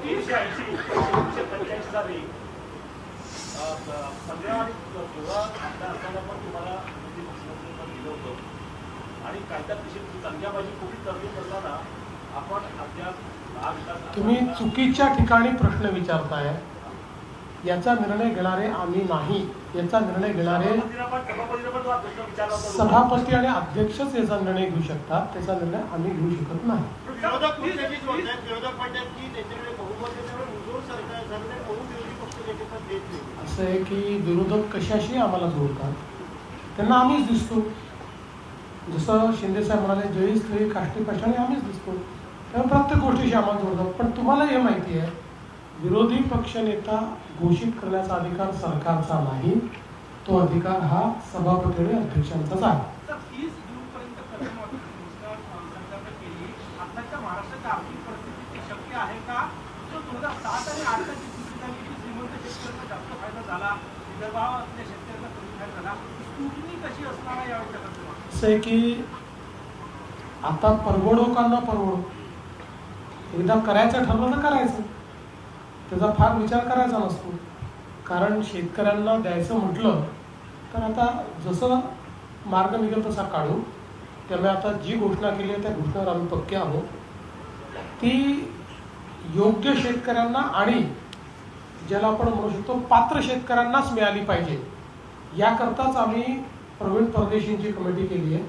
1980 साली 15 आणि 16 आमदार असताना पण तुम्हाला मुख्यमंत्रीपद दिलं होतं आणि कायद्यात तशी संख्याबाजी कुठली तरतूद करताना आपण अद्याप तुम्ही चुकीच्या ठिकाणी प्रश्न विचारताय. याचा निर्णय घेणारे आम्ही नाही. याचा निर्णय घेणारे सभापती आणि अध्यक्षच याचा निर्णय घेऊ शकतात. त्याचा निर्णय आम्ही घेऊ शकत नाही. असं आहे की विरोधक कशाशी आम्हाला जोडतात त्यांना आम्हीच दिसतो. जसं शिंदेसाहेब म्हणाले जळी स्थळी काष्टी पाषाणी आम्हीच दिसतो. त्यामुळे प्रत्येक गोष्टीशी आम्हाला जोडतात. पण तुम्हाला हे माहिती आहे विरोधी पक्षनेता घोषित करण्याचा अधिकार सरकारचा नाही. तो अधिकार हा सभापती आणि अध्यक्षांचाच आहे. असं आहे की आता परवडो का न परवडो एकदा करायचं ठरलं तर करायचं. त्याचा फार विचार करायचा नसतो. कारण शेतकऱ्यांना द्यायचं म्हटलं तर आता जसं मार्ग निघेल तसा काढू. त्यामुळे आता जी घोषणा केली आहे त्या घोषणेवर आम्ही पक्के आहोत. ती योग्य शेतकऱ्यांना आणि ज्याला आपण म्हणू शकतो पात्र शेतकऱ्यांनाच मिळाली पाहिजे. याकरताच आम्ही प्रवीण परदेशींची कमिटी केली आहे.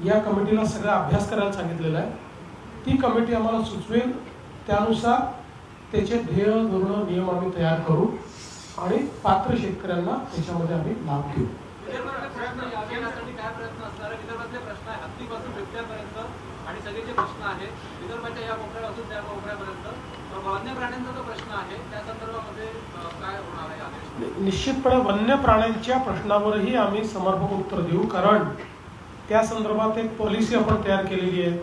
या कमिटीला सगळा अभ्यास करायला सांगितलेला आहे. ती कमिटी आम्हाला सुचवेल त्यानुसार त्याचे ध्येय धोरण नियम आम्ही तयार करू आणि पात्र शेतकऱ्यांना त्याच्यामध्ये आम्ही लाभ देऊ. आणि सगळे जे प्रश्न आहे विदर्भाच्या या कोपऱ्यापासून त्या कोपऱ्यापर्यंत वन्य प्राण्यांचा जो प्रश्न आहे त्या संदर्भामध्ये काय होणार आहे? निश्चितपणे वन्य प्राण्यांच्या प्रश्नावरही आम्ही समर्पक उत्तर देऊ. कारण त्या संदर्भात एक पॉलिसी आपण तयार केलेली आहे.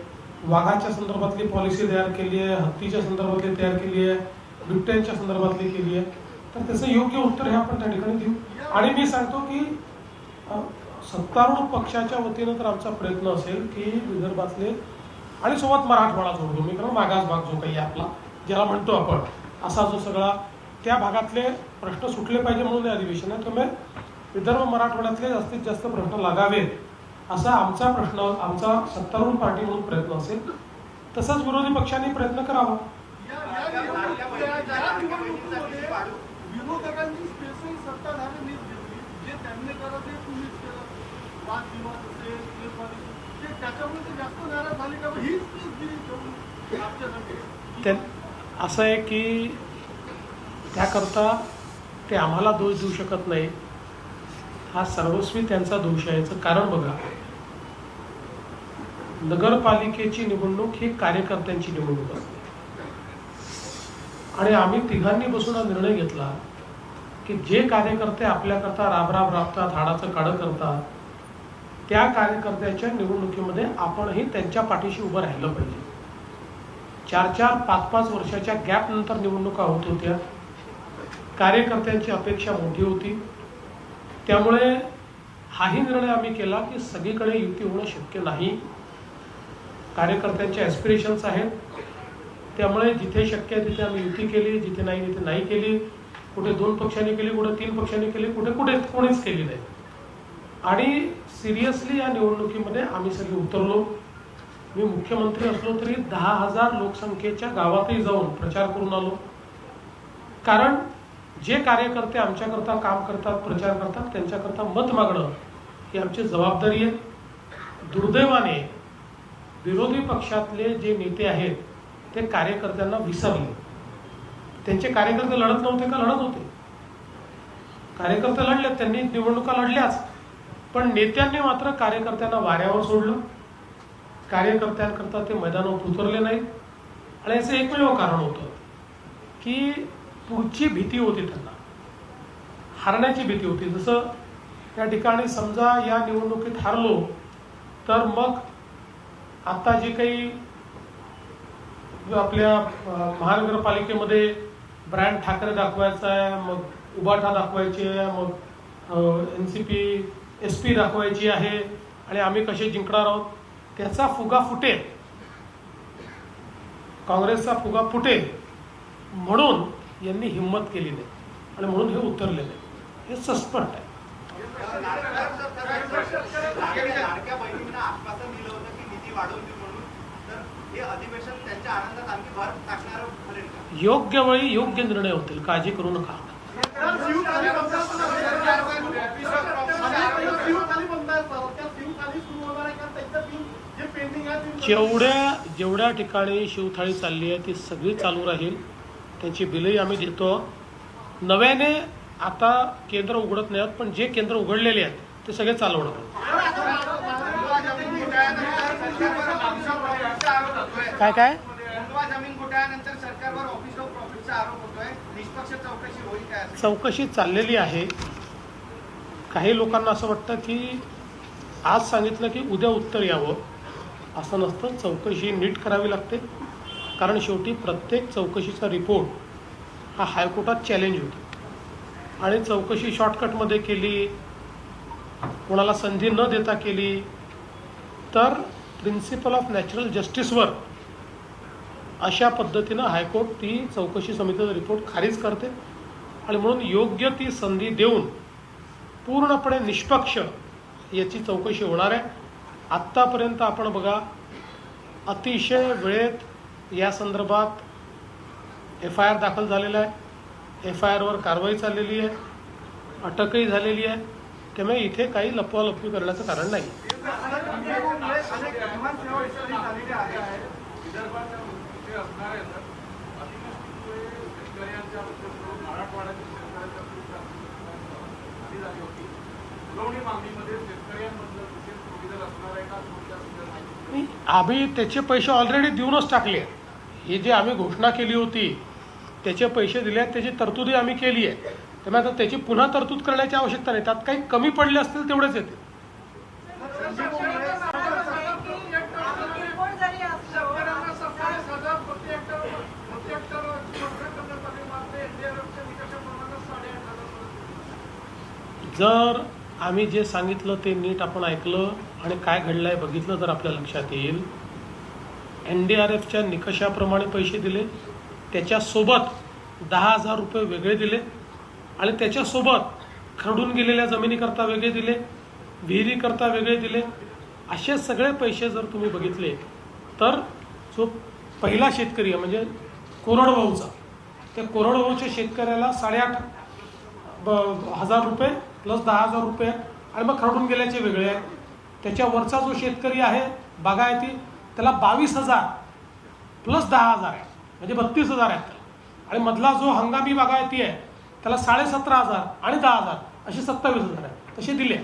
वाघाच्या संदर्भातली पॉलिसी तयार केली आहे, हत्तीच्या संदर्भातली तयार केली आहे, बिबट्यांच्या संदर्भातली केली आहे. तर त्याचं योग्य उत्तर हे आपण त्या ठिकाणी देऊ. आणि मी सांगतो की सत्तारूढ पक्षाच्या वतीनं तर आमचा प्रयत्न असेल की विदर्भातले आणि सोबत मराठवाडा जोडतो मी. कारण मागास भाग जो काही आपला ज्याला म्हणतो आपण असा जो सगळा त्या भागातले प्रश्न सुटले पाहिजे म्हणून हे अधिवेशन आहे. त्यामुळे विदर्भ मराठवाड्यातले जास्तीत जास्त प्रश्न लागावेत असा आमचा प्रश्न आमचा सत्तारूढ पार्टी म्हणून प्रयत्न असेल. तसंच विरोधी पक्षांनी प्रयत्न करावा. विरोधकांनी स्पेशल सत्ताधारी नीट घेतली जे त्यांनी करत हे तुम्हीच केलं. वादविवाद असेल त्याच्यामुळे ते जास्त नाराज झाले का हीच दिली आमच्यासाठी. असं आहे की त्याकरता ते आम्हाला दोष देऊ शकत नाही. हा सर्वस्वी त्यांचा दोष आहे. याचं कारण बघा नगरपालिकेची निवडणूक ही कार्यकर्त्यांची निवडणूक असते आणि आम्ही तिघांनी बसून हा निर्णय घेतला की जे कार्यकर्ते आपल्याकरता राबराब राबतात हाडाचं काढं करतात त्या कार्यकर्त्याच्या निवडणुकीमध्ये आपणही त्यांच्या पाठीशी उभं राहिलं पाहिजे. 4-4, 5-5 वर्षाच्या गॅप नंतर निवडणुका होत होत्या. कार्यकर्त्यांची अपेक्षा मोठी होती. त्यामुळे हाही निर्णय आम्ही केला की सगळीकडे युती होणं शक्य नाही. कार्यकर्त्यांचे ॲस्पिरेशन्स आहेत. त्यामुळे जिथे शक्य आहे तिथे आम्ही युती केली, जिथे नाही तिथे नाही केली. कुठे 2 पक्षांनी केली, कुठे 3 पक्षांनी केली, कुठे कोणीच केली नाही. आणि सिरियसली या निवडणुकीमध्ये आम्ही सगळे उतरलो. मी मुख्यमंत्री असलो तरी 10,000 लोकसंख्येच्या गावातही जाऊन प्रचार करून आलो. कारण जे कार्यकर्ते आमच्याकरता काम करतात प्रचार करतात त्यांच्याकरता मत मागणं ही आमची जबाबदारी आहे. दुर्दैवाने विरोधी पक्षातले जे नेते आहेत ते कार्यकर्त्यांना विसरले. त्यांचे कार्यकर्ते लढत नव्हते का? लढत होते. कार्यकर्ते लढले, त्यांनी निवडणुका लढल्याच. पण नेत्यांनी मात्र कार्यकर्त्यांना वाऱ्यावर सोडलं. कार्यकर्त्यांकरता ते मैदानावर उतरले नाहीत. आणि याचं एकमेव कारण होतं की पुढची भीती होती त्यांना, हारण्याची भीती होती. जसं त्या ठिकाणी समजा या निवडणुकीत हारलो तर मग आता जे काही आपल्या महानगरपालिकेमध्ये ब्रँड ठाकरे दाखवायचा आहे, मग उबाठा दाखवायची आहे, मग NCP SP दाखवायची आहे आणि आम्ही कसे जिंकणार आहोत त्याचा फुगा फुटेल, काँग्रेसचा फुगा फुटेल. म्हणून यांनी हिंमत केली नाही आणि म्हणून हे उतरले नाही. हे सस्पष्ट आहे. लाडक्या बहिणींना आश्वासन दिलं होतं की निधी वाढवतील म्हणून, तर हे अधिवेशन त्यांच्या आनंदात आणखी भर टाकणारं ठरेल का? योग्य वेळी योग्य निर्णय होतील, काळजी करू नका. शिवखाली बंधार सुरू होणार आहे का? त्याचं बिल जे पेंडिंग आहे जेवढ्या ठिकाणी शिवथाळी चालली आहे ती सगळी चालू राहील. त्यांची बिलही आम्ही देतो. नव्याने आता केंद्र उघडत नाहीत, पण जे केंद्र उघडलेले आहेत ते सगळे चालवणार आहेत. काय काय जमीन घोटाळ्यानंतर सरकारवर ऑफिस ऑफ प्रॉफिटचा आरोप होतोय. निष्पक्ष चौकशी होईल काय? चौकशी चाललेली आहे. काही लोकांना असं वाटतं की आज सांगितलं की उद्या उत्तर यावं, असं नसतं. चौकशी नीट करावी लागते, कारण शेवटी प्रत्येक चौकशीचा रिपोर्ट हा हायकोर्टात चॅलेंज होतो आणि चौकशी शॉर्टकटमध्ये केली, कोणाला संधी न देता केली तर प्रिन्सिपल ऑफ नॅचरल जस्टिसवर अशा पद्धतीनं हायकोर्ट ती चौकशी समितीचा रिपोर्ट खारिज करते आणि म्हणून योग्य ती संधी देऊन पूर्णपणे निष्पक्ष याची चौकशी होणार आहे. आत्तापर्यंत आपण बघा, अतिशय वेळेत या संदर्भात FIR दाखल झालेला आहे. FIRवर कारवाई चाललेली आहे, अटकही झालेली आहे. त्यामुळे इथे काही लपवालपवी करण्याचं कारण नाही. आम्ही त्याचे पैसे ऑलरेडी देऊनच टाकले. हे जे आम्ही घोषणा केली होती त्याचे पैसे दिले आहेत, त्याची तरतुदी आम्ही केली आहे. त्यामुळे आता त्याची पुन्हा तरतूद करण्याची आवश्यकता नाही. त्यात काही कमी पडले असतील तेवढेच येते. जर आम्ही जे सांगितलं ते नीट आपण ऐकलं आणि काय घडलं आहे बघितलं तर आपल्या लक्षात येईल. NDRFच्या निकषाप्रमाणे पैसे दिले, त्याच्यासोबत 10,000 रुपये वेगळे दिले आणि त्याच्यासोबत खरडून गेलेल्या जमिनीकरता वेगळे दिले, विहिरीकरता वेगळे दिले. असे सगळे पैसे जर तुम्ही बघितले तर जो पहिला शेतकरी आहे म्हणजे कोरडवाहूचा, त्या कोरडवाहूच्या शेतकऱ्याला 8,500 रुपये प्लस 10,000 रुपये आणि मग खरडून गेल्याचे वेगळे आहेत. त्याच्यावरचा जो शेतकरी आहे बागायती, त्याला 22,000 प्लस 10,000 आहे, म्हणजे 32,000 आहेत. आणि मधला जो हंगामी बागायती आहे त्याला 17,500 आणि 10,000 असे 27,000 आहे. तसे दिले.